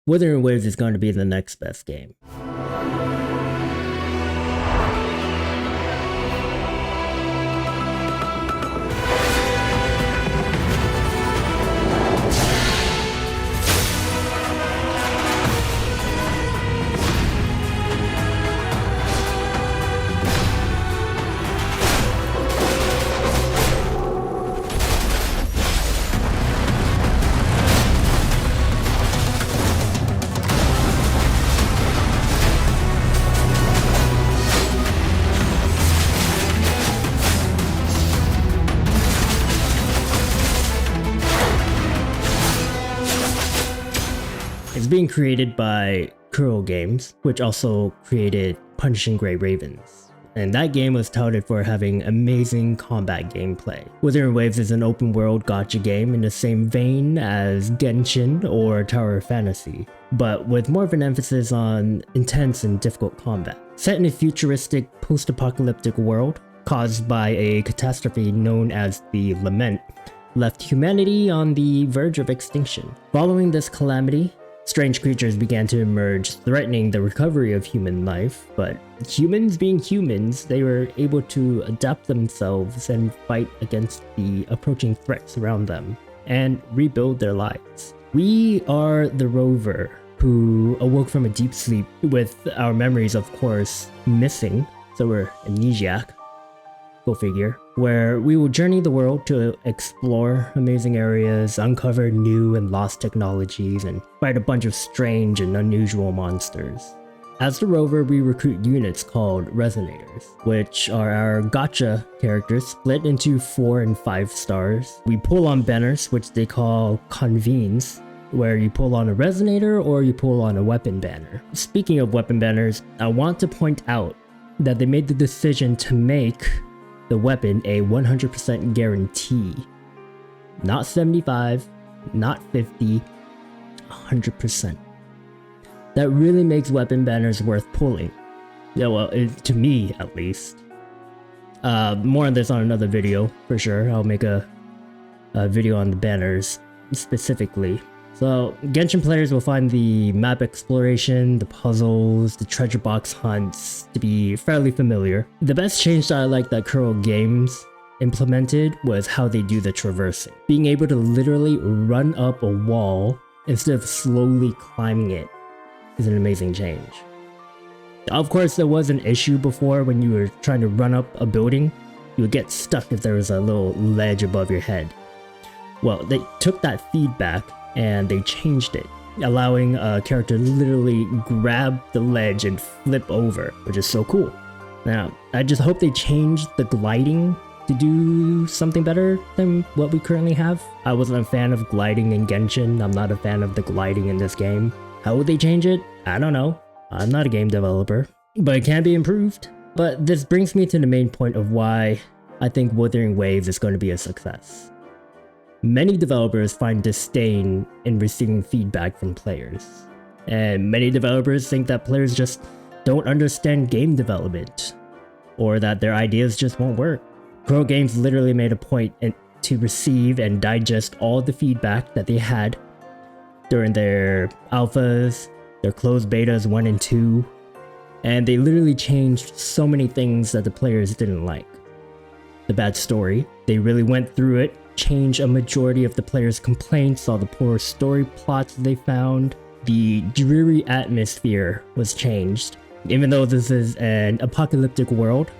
Wuthering Waves is going to be the next best game. It's being created by Kuro Games, which also created Punishing Gray Ravens. And that game was touted for having amazing combat gameplay. Wuthering Waves is an open world gacha game in the same vein as Genshin or Tower of Fantasy, but with more of an emphasis on intense and difficult combat. Set in a futuristic post-apocalyptic world caused by a catastrophe known as the Lament, left humanity on the verge of extinction. Following this calamity, strange creatures began to emerge, threatening the recovery of human life, but humans being humans, they were able to adapt themselves and fight against the approaching threats around them, and rebuild their lives. We are the rover who awoke from a deep sleep with our memories, of course, missing, so we're amnesiac. Go figure. Where we will journey the world to explore amazing areas, uncover new and lost technologies, and fight a bunch of strange and unusual monsters. As the rover, we recruit units called Resonators, which are our gacha characters split into 4 and 5 stars. We pull on banners, which they call convenes, where you pull on a resonator or you pull on a weapon banner. Speaking of weapon banners, I want to point out that they made the decision to make the weapon a 100% guarantee. Not 75, not 50, 100%. That really makes weapon banners worth pulling. Yeah, well, to me at least. More on this on another video, for sure. I'll make a video on the banners specifically. So, Genshin players will find the map exploration, the puzzles, the treasure box hunts to be fairly familiar. The best change that I like that Kuro Games implemented was how they do the traversing. Being able to literally run up a wall instead of slowly climbing it is an amazing change. Of course, there was an issue before when you were trying to run up a building. You would get stuck if there was a little ledge above your head. Well, they took that feedback and they changed it, allowing a character to literally grab the ledge and flip over, which is so cool. Now, I just hope they change the gliding to do something better than what we currently have. I wasn't a fan of gliding in Genshin. I'm not a fan of the gliding in this game. How would they change it? I don't know. I'm not a game developer, but it can be improved. But this brings me to the main point of why I think Wuthering Waves is going to be a success. Many developers find disdain in receiving feedback from players, and many developers think that players just don't understand game development, or that their ideas just won't work. Kuro Games literally made a point to receive and digest all the feedback that they had during their alphas, their closed betas 1 and 2, and they literally changed so many things that the players didn't like. The bad story, they really went through it, change a majority of the players' complaints, all the poor story plots they found. The dreary atmosphere was changed. Even though this is an apocalyptic world,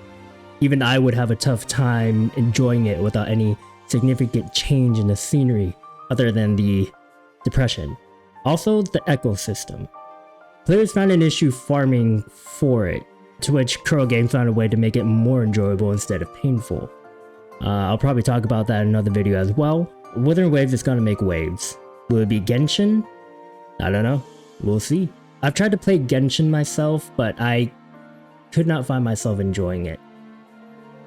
even I would have a tough time enjoying it without any significant change in the scenery other than the depression. Also, the ecosystem. Players found an issue farming for it, to which Kuro Games found a way to make it more enjoyable instead of painful. I'll probably talk about that in another video as well. Wuthering Waves is gonna make waves. Will it be Genshin? I don't know. We'll see. I've tried to play Genshin myself, but I could not find myself enjoying it.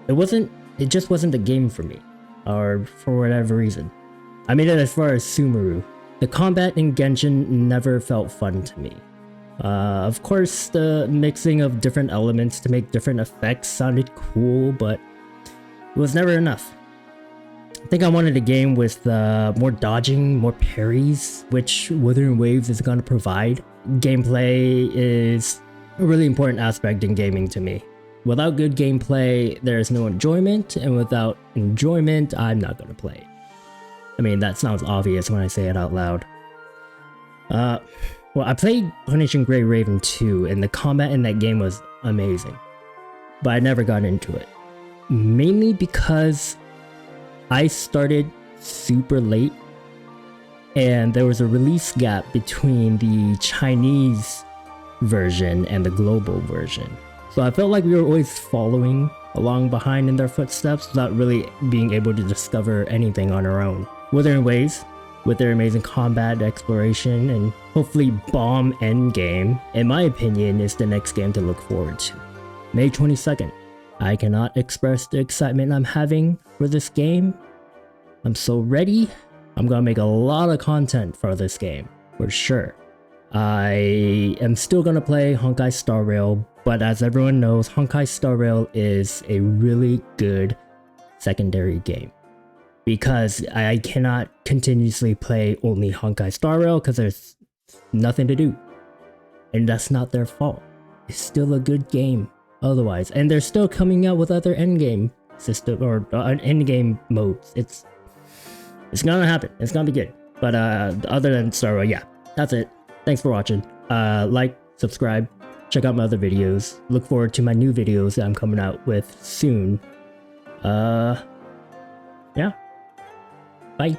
It just wasn't the game for me, or for whatever reason. I made it as far as Sumeru. The combat in Genshin never felt fun to me. Of course, the mixing of different elements to make different effects sounded cool, but it was never enough. I think I wanted a game with more dodging, more parries, which Wuthering Waves is going to provide. Gameplay is a really important aspect in gaming to me. Without good gameplay, there's no enjoyment, and without enjoyment, I'm not going to play it. I mean, that sounds obvious when I say it out loud. Well, I played Punishing Gray Raven 2, and the combat in that game was amazing. But I never got into it. Mainly because I started super late, and there was a release gap between the Chinese version and the global version. So I felt like we were always following along behind in their footsteps without really being able to discover anything on our own. Wuthering Waves, with their amazing combat, exploration, and hopefully bomb endgame, in my opinion, is the next game to look forward to. May 22nd. I cannot express the excitement I'm having for this game. I'm so ready. I'm gonna make a lot of content for this game, for sure. I am still gonna play Honkai Star Rail, but as everyone knows, Honkai Star Rail is a really good secondary game. Because I cannot continuously play only Honkai Star Rail because there's nothing to do. And that's not their fault. It's still a good game otherwise. And they're still coming out with other endgame system or endgame modes. It's gonna happen. It's gonna be good. But other than Star Rail, yeah, that's it. Thanks for watching. Like, subscribe, check out my other videos. Look forward to my new videos that I'm coming out with soon. Yeah. Bye.